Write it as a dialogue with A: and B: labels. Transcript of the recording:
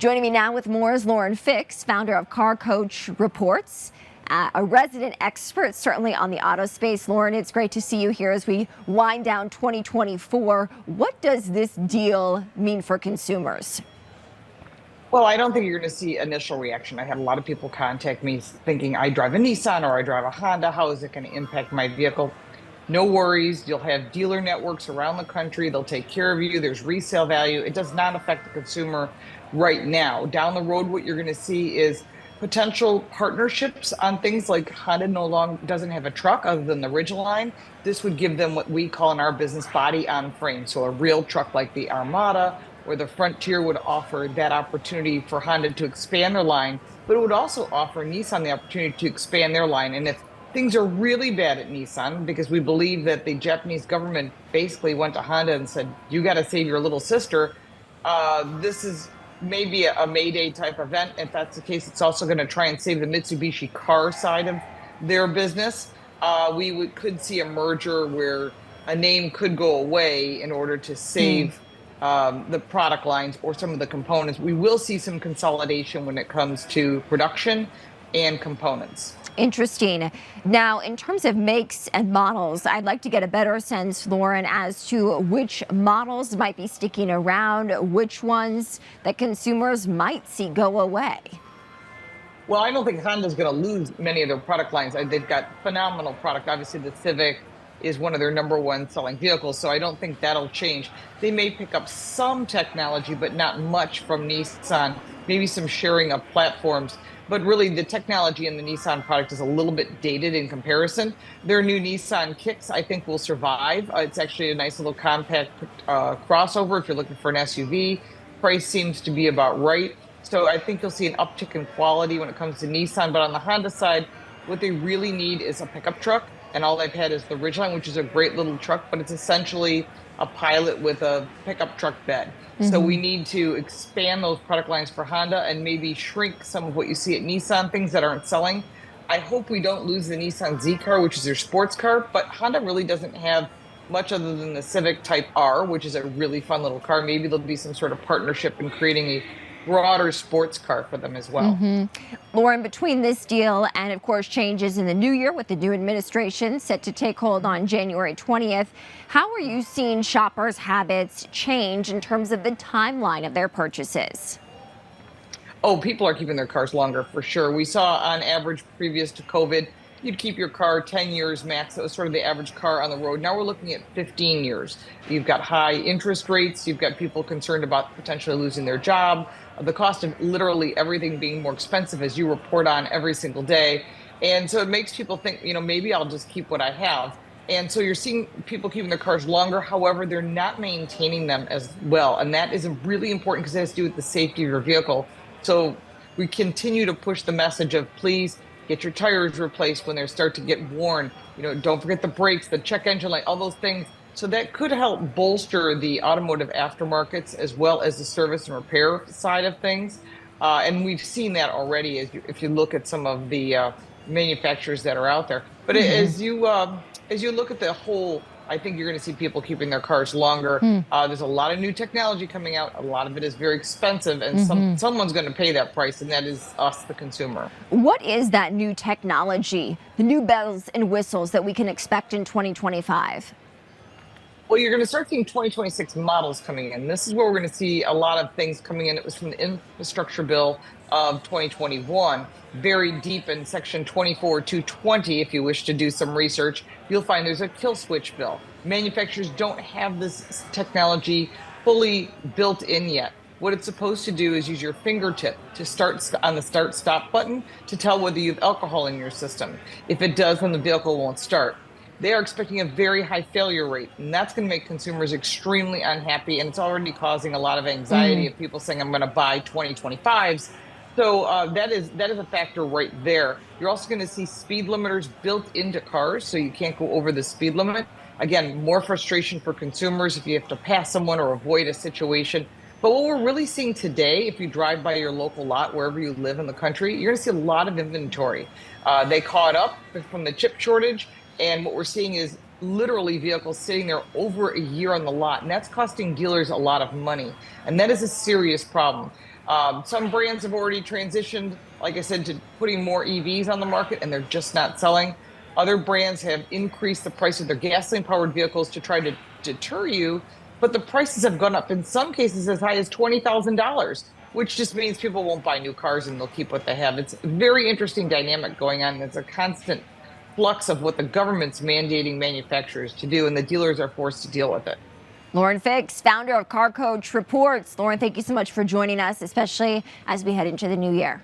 A: Joining me now with more is Lauren Fix, founder of Car Coach Reports, a resident expert certainly on the auto space. Lauren, it's great to see you here as we wind down 2024. What does this deal mean for consumers?
B: Well, I don't think you're going to see initial reaction. I had a lot of people contact me thinking I drive a Nissan or I drive a Honda. How is it going to impact my vehicle? No worries. You'll have dealer networks around the country. They'll take care of you. There's resale value. It does not affect the consumer right now. Down the road, what you're going to see is potential partnerships on things like Honda no longer doesn't have a truck other than the Ridgeline. This would give them what we call in our business body on frame. So a real truck like the Armada or the Frontier would offer that opportunity for Honda to expand their line, but it would also offer Nissan the opportunity to expand their line. And if things are really bad at Nissan, because we believe that the Japanese government basically went to Honda and said, you got to save your little sister, this is maybe a Mayday type event. If that's the case, it's also going to try and save the Mitsubishi car side of their business. Could see a merger where a name could go away in order to save the product lines or some of the components. We will see some consolidation when it comes to production and components.
A: Interesting. Now, in terms of makes and models, I'd like to get a better sense, Lauren, as to which models might be sticking around, which ones that consumers might see go away.
B: Well, I don't think Honda's going to lose many of their product lines. They've got phenomenal product. Obviously, the Civic is one of their #1 selling vehicles, so I don't think that'll change. They may pick up some technology, but not much from Nissan, maybe some sharing of platforms. But really, the technology in the Nissan product is a little bit dated in comparison. Their new Nissan Kicks, I think, will survive. It's actually a nice little compact crossover if you're looking for an SUV. Price seems to be about right. So I think you'll see an uptick in quality when it comes to Nissan. But on the Honda side, what they really need is a pickup truck. And all they've had is the Ridgeline, which is a great little truck, but it's essentially a Pilot with a pickup truck bed. So we need to expand those product lines for Honda and maybe shrink some of what you see at Nissan, things that aren't selling. I hope we don't lose the Nissan Z car, which is their sports car, but Honda really doesn't have much other than the Civic Type R, which is a really fun little car. Maybe there'll be some sort of partnership in creating a broader sports car for them as well.
A: Lauren, between this deal and, of course, changes in the new year with the new administration set to take hold on January 20th, how are you seeing shoppers' habits change in terms of the timeline of their purchases?
B: Oh, people are keeping their cars longer for sure. We saw on average previous to COVID, you'd keep your car 10 years max. That was sort of the average car on the road. Now we're looking at 15 years. You've got high interest rates. You've got people concerned about potentially losing their job, the cost of literally everything being more expensive as you report on every single day. And so it makes people think, maybe I'll just keep what I have. And so you're seeing people keeping their cars longer. However, they're not maintaining them as well. And that is really important because it has to do with the safety of your vehicle. So we continue to push the message of please get your tires replaced when they start to get worn. Don't forget the brakes, the check engine light, all those things. So that could help bolster the automotive aftermarkets as well as the service and repair side of things. And we've seen that already if you look at some of the manufacturers that are out there. But as you look at the whole, I think you're going to see people keeping their cars longer. There's a lot of new technology coming out. A lot of it is very expensive, and someone's going to pay that price, and that is us, the consumer.
A: What is that new technology, the new bells and whistles that we can expect in 2025?
B: Well, you're going to start seeing 2026 models coming in. This is where we're going to see a lot of things coming in. It was from the infrastructure bill of 2021, very deep in section 24.220. If you wish to do some research, you'll find there's a kill switch bill. Manufacturers don't have this technology fully built in yet. What it's supposed to do is use your fingertip to start on the start stop button to tell whether you have alcohol in your system. If it does, then the vehicle won't start. They are expecting a very high failure rate, and that's going to make consumers extremely unhappy, and it's already causing a lot of anxiety of people saying, I'm going to buy 2025s. So that is a factor right there. You're also going to see speed limiters built into cars, so you can't go over the speed limit. Again, more frustration for consumers if you have to pass someone or avoid a situation. But what we're really seeing today, if you drive by your local lot, wherever you live in the country, you're going to see a lot of inventory. They caught up from the chip shortage. And what we're seeing is literally vehicles sitting there over a year on the lot. And that's costing dealers a lot of money. And that is a serious problem. Some brands have already transitioned, like I said, to putting more EVs on the market, and they're just not selling. Other brands have increased the price of their gasoline-powered vehicles to try to deter you, but the prices have gone up in some cases as high as $20,000, which just means people won't buy new cars and they'll keep what they have. It's a very interesting dynamic going on. It's a constant flux of what the government's mandating manufacturers to do, and the dealers are forced to deal with it.
A: Lauren Fix, founder of Car Coach Reports. Lauren, thank you so much for joining us, especially as we head into the new year.